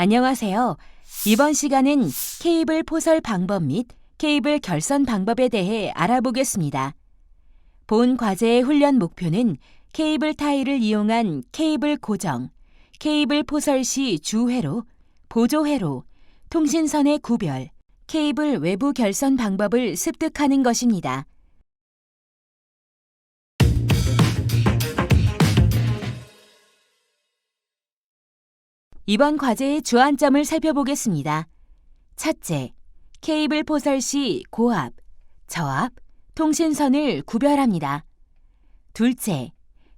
안녕하세요. 이번 시간은 케이블 포설 방법 및 케이블 결선 방법에 대해 알아보겠습니다. 본 과제의 훈련 목표는 케이블 타일을 이용한 케이블 고정, 케이블 포설 시 주회로, 보조회로, 통신선의 구별, 케이블 외부 결선 방법을 습득하는 것입니다. 이번 과제의 주안점을 살펴보겠습니다. 첫째, 케이블 포설 시 고압, 저압, 통신선을 구별합니다. 둘째,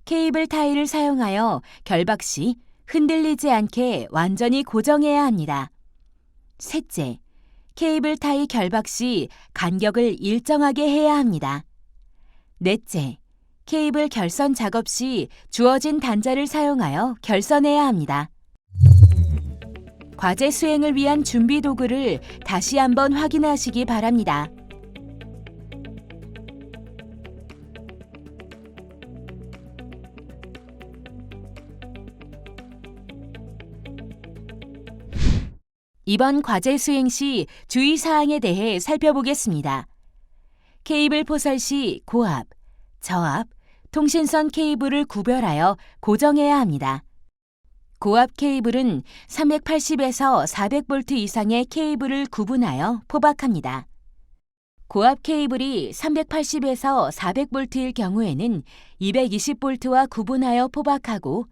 케이블 타일을 사용하여 결박 시 흔들리지 않게 완전히 고정해야 합니다. 셋째, 케이블 타일 결박 시 간격을 일정하게 해야 합니다. 넷째, 케이블 결선 작업 시 주어진 단자를 사용하여 결선해야 합니다. 과제 수행을 위한 준비 도구를 다시 한번 확인하시기 바랍니다. 이번 과제 수행 시 주의사항에 대해 살펴보겠습니다. 케이블 포설 시 고압, 저압, 통신선 케이블을 구별하여 고정해야 합니다. 고압 케이블은 380에서 400V 이상의 케이블을 구분하여 포박합니다. 고압 케이블이 380에서 400V일 경우에는 220V와 구분하여 포박하고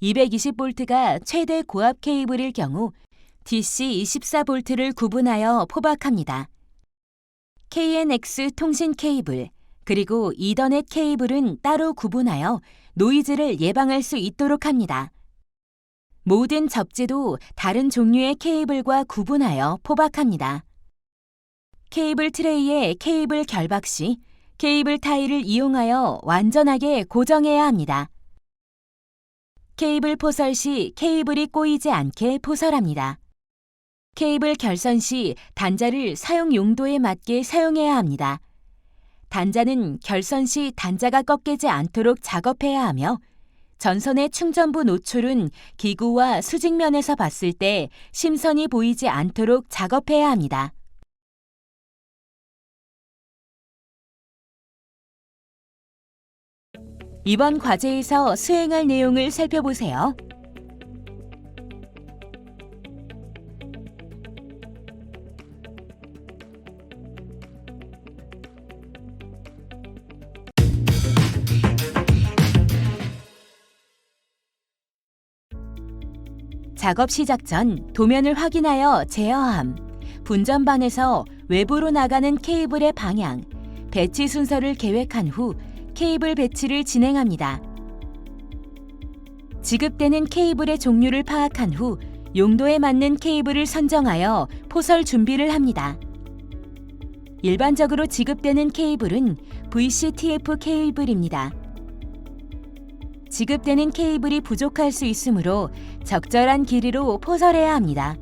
220V가 최대 고압 케이블일 경우 DC 24V를 구분하여 포박합니다. KNX 통신 케이블 그리고 이더넷 케이블은 따로 구분하여 노이즈를 예방할 수 있도록 합니다. 모든 접지도 다른 종류의 케이블과 구분하여 포박합니다. 케이블 트레이에 케이블 결박 시 케이블 타일을 이용하여 완전하게 고정해야 합니다. 케이블 포설 시 케이블이 꼬이지 않게 포설합니다. 케이블 결선 시 단자를 사용 용도에 맞게 사용해야 합니다. 단자는 결선 시 단자가 꺾이지 않도록 작업해야 하며 전선의 충전부 노출은 기구와 수직면에서 봤을 때 심선이 보이지 않도록 작업해야 합니다. 이번 과제에서 수행할 내용을 살펴보세요. 작업 시작 전 도면을 확인하여 제어함, 분전반에서 외부로 나가는 케이블의 방향, 배치 순서를 계획한 후 케이블 배치를 진행합니다. 지급되는 케이블의 종류를 파악한 후 용도에 맞는 케이블을 선정하여 포설 준비를 합니다. 일반적으로 지급되는 케이블은 VCTF 케이블입니다. 지급되는 케이블이 부족할 수 있으므로 적절한 길이로 포설해야 합니다.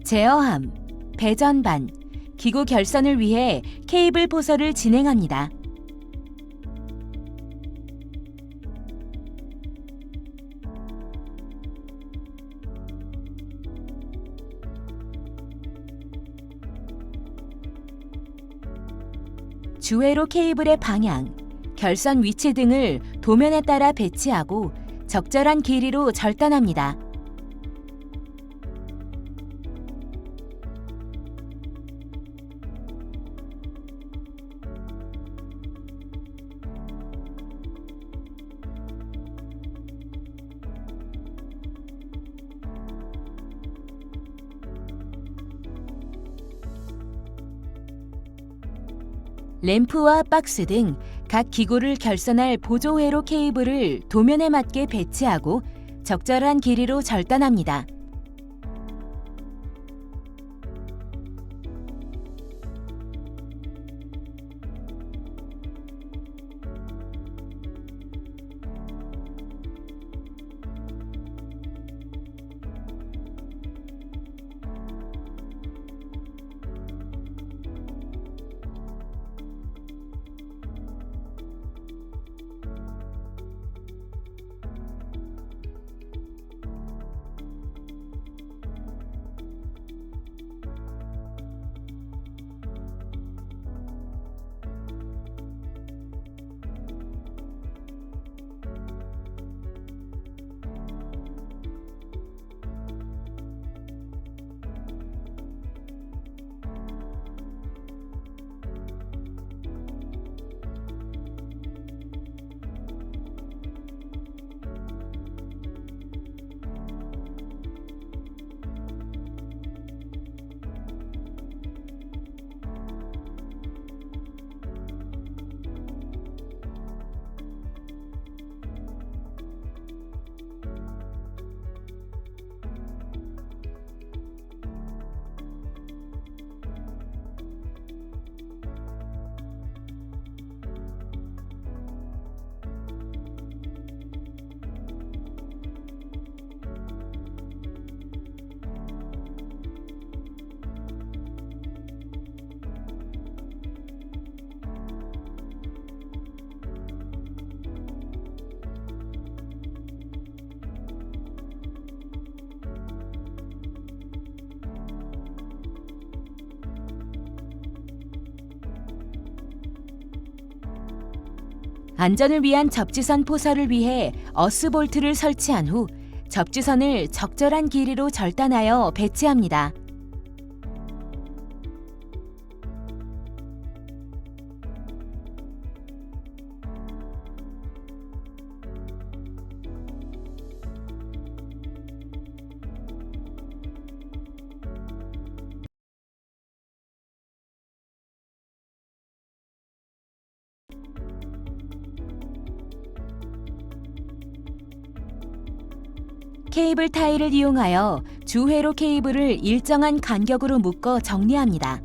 제어함, 배전반, 기구 결선을 위해 케이블 포설을 진행합니다. 주회로 케이블의 방향, 결선 위치 등을 도면에 따라 배치하고 적절한 길이로 절단합니다. 램프와 박스 등 각 기구를 결선할 보조회로 케이블을 도면에 맞게 배치하고 적절한 길이로 절단합니다. 안전을 위한 접지선 포설을 위해 어스볼트를 설치한 후 접지선을 적절한 길이로 절단하여 배치합니다. 케이블 타이를 이용하여 주회로 케이블을 일정한 간격으로 묶어 정리합니다.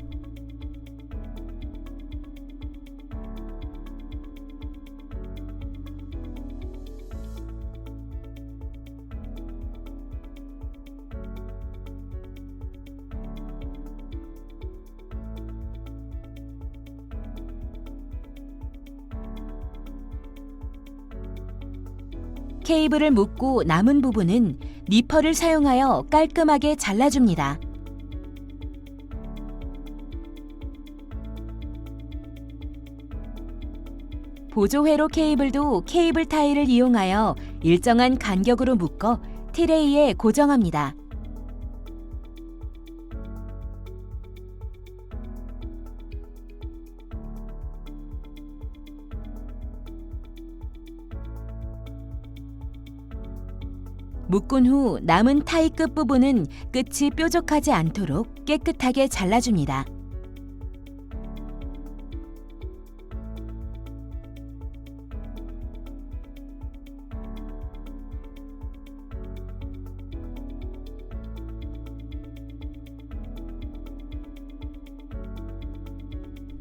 케이블을 묶고 남은 부분은 니퍼를 사용하여 깔끔하게 잘라줍니다. 보조회로 케이블도 케이블 타이를 이용하여 일정한 간격으로 묶어 트레이에 고정합니다. 묶은 후 남은 타이 끝부분은 끝이 뾰족하지 않도록 깨끗하게 잘라줍니다.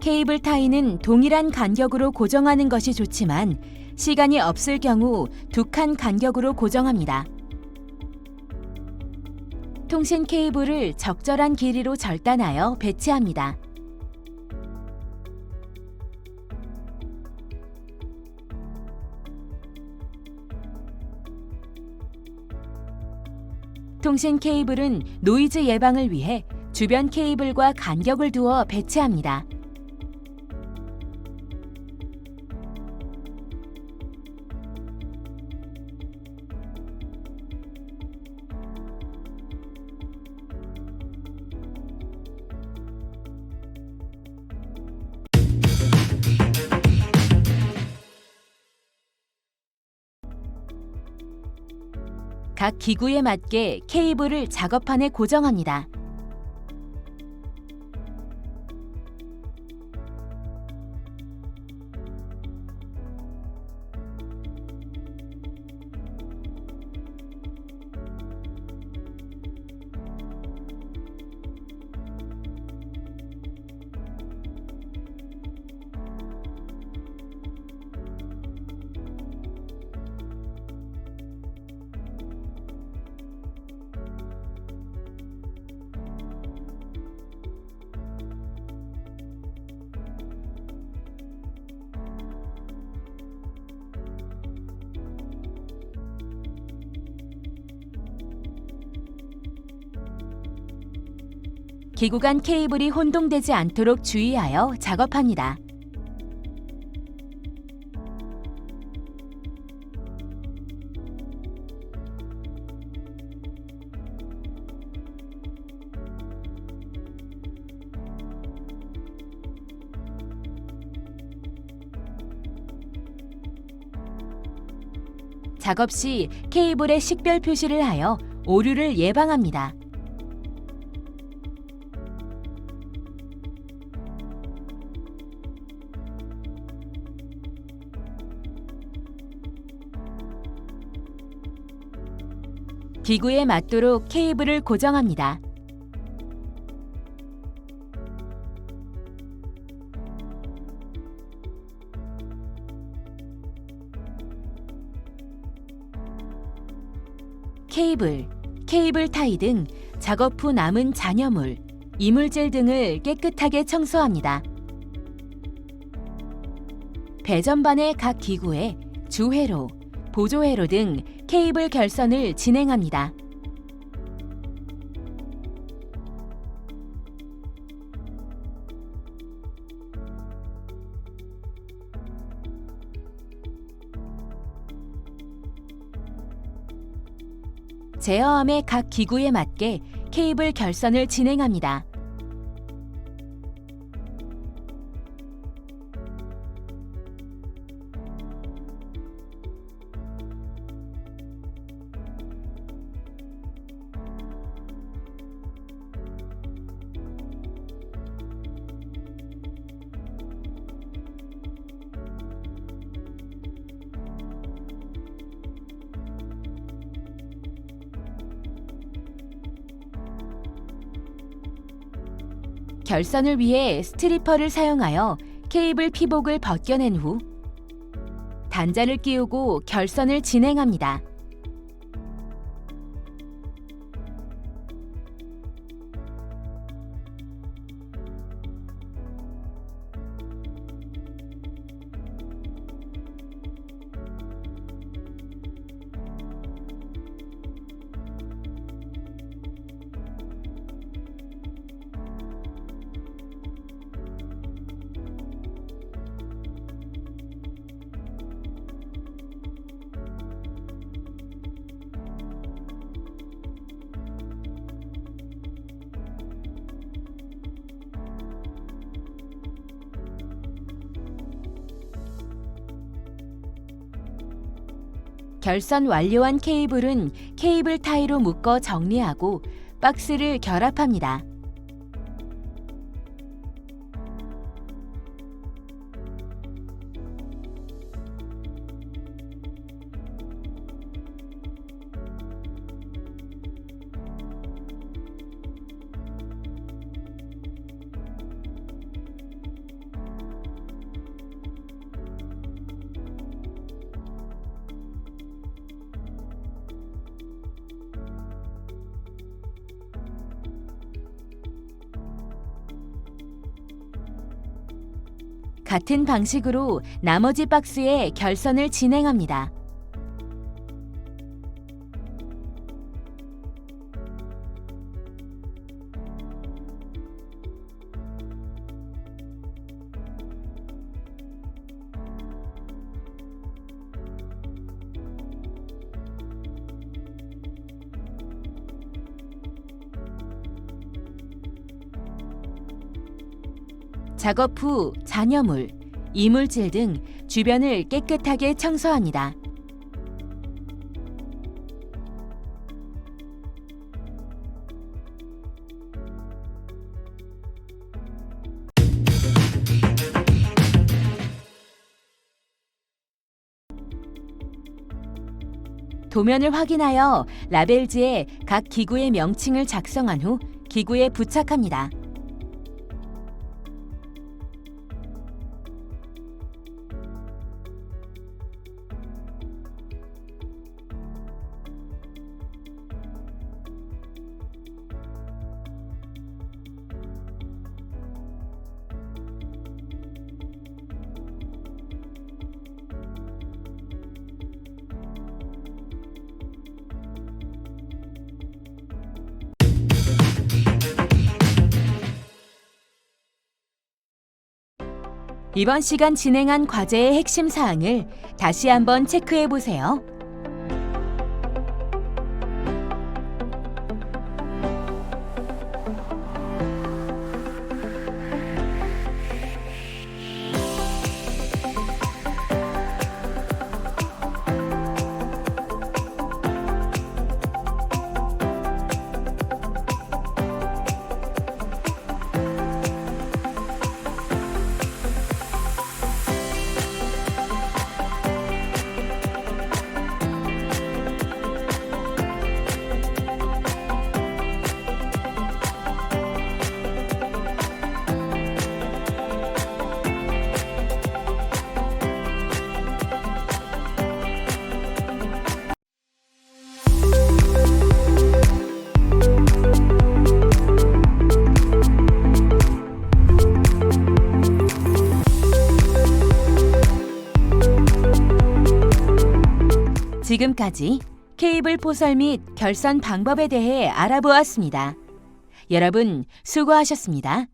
케이블 타이는 동일한 간격으로 고정하는 것이 좋지만 시간이 없을 경우 2칸 간격으로 고정합니다. 통신 케이블을 적절한 길이로 절단하여 배치합니다. 통신 케이블은 노이즈 예방을 위해 주변 케이블과 간격을 두어 배치합니다. 각 기구에 맞게 케이블을 작업판에 고정합니다. 기구 간 케이블이 혼동되지 않도록 주의하여 작업합니다. 작업 시 케이블에 식별 표시를 하여 오류를 예방합니다. 기구에 맞도록 케이블을 고정합니다. 케이블 타이 등 작업 후 남은 잔여물, 이물질 등을 깨끗하게 청소합니다. 배전반의 각 기구에 주회로, 보조회로 등 케이블 결선을 진행합니다. 제어함의 각 기구에 맞게 케이블 결선을 진행합니다. 결선을 위해 스트리퍼를 사용하여 케이블 피복을 벗겨낸 후 단자를 끼우고 결선을 진행합니다. 결선 완료한 케이블은 케이블 타이로 묶어 정리하고 박스를 결합합니다. 같은 방식으로 나머지 박스에 결선을 진행합니다. 작업 후 잔여물, 이물질 등 주변을 깨끗하게 청소합니다. 도면을 확인하여 라벨지에 각 기구의 명칭을 작성한 후 기구에 부착합니다. 이번 시간 진행한 과제의 핵심 사항을 다시 한번 체크해 보세요. 지금까지 케이블 포설 및 결선 방법에 대해 알아보았습니다. 여러분 수고하셨습니다.